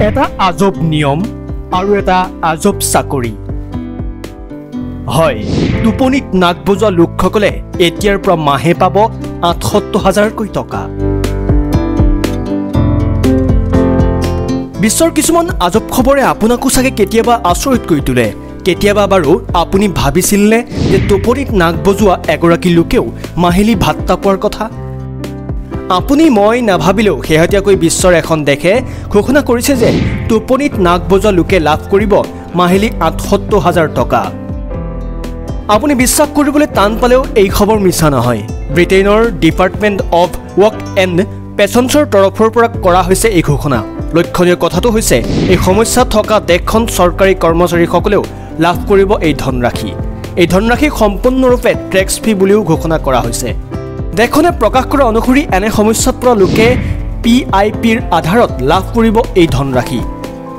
এটা আজব নিয়ম আৰু এটা আজব চাকৰি হয় টোপনিত নাক বজোৱা লোকসকলে এতিয়াৰ পৰা মাহে পাব ৭৮,০০০ টকা বিশ্বৰ কিছুমান আজব খবৰে আপোনাকো চাগে কেতিয়াবা আচৰিত কৰি তোলে কেতিয়াবা বাৰু আপুনি ভাবিছিলনে যে টোপনিত নাক বজোৱা এগৰাকী লোকেও মাহিলী ভাত্তা পোৱাৰ কথা আপুনি মই নাভাবিলেও শেহতীয়াকৈ বিশ্বৰ এখন দেশে ঘোষণা কৰিছে যে টোপনিত নাক বজোৱা লোকে লাভ কৰিব মাহিলী ৭৮,০০০ টকা আপুনি বিশ্বাস কৰিবলৈ টান পালেও এই খবৰ মিছা নহয় ব্ৰিটেইনৰ ডিপাৰ্টমেণ্ট অফ ৱৰ্ক এণ্ড পেঞ্চনৰ তৰফৰ পৰা কৰা হৈছে এই ঘোষণা লক্ষণীয় কথাটো হৈছে এই সমস্যা থকা দেশখন চৰকাৰী কৰ্মচাৰীসকলেও লাভ কৰিব এই ধনৰাশি সম্পূৰ্ণৰূপে টেক্স ফি বুলিও ঘোষণা কৰা হৈছে দেশখনে প্ৰকাশ কৰা অনুসৰি এনে সমস্যাত পৰা লোকে পিআইপিৰ আধাৰত লাভ কৰিব এই ধনৰাশি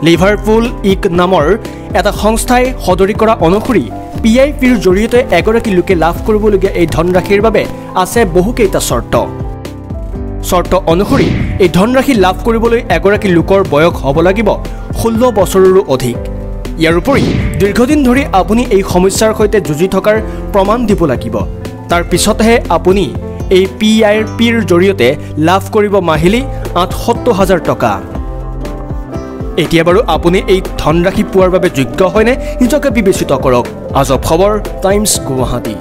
লিভাৰপুল ইক নামৰ এটা সংস্থাই সদৰি কৰা অনুসৰি পিআইপিৰ জৰিয়তে এগৰাকী লোকে লাভ কৰিবলগীয়া এই ধনৰাশিৰ বাবে আছে বহুকেইটা চৰ্ত অনুসৰি এই ধনৰাশি লাভ কৰিবলৈ এগৰাকী লোকৰ বয়স হ'ব লাগিব 16 বছৰৰো অধিক ইয়াৰ উপৰি দীৰ্ঘদিন ধৰি আপুনি এই সমস্যাৰ সৈতে যুঁজি থকাৰ প্ৰমাণ দিব লাগিব তাৰ পিছতহে আপুনি এই পিআইপিৰ জৰিয়তে লাভ কৰিব মাহিলী ৭৮,০০০ টকা এতিয়া বাৰু আপুনি এই ধনৰাশি পোৱাৰ বাবে যোগ্য হয়নে নিজকে বিবেচিত কৰক আজব খবৰ টাইমছ গুৱাহাটী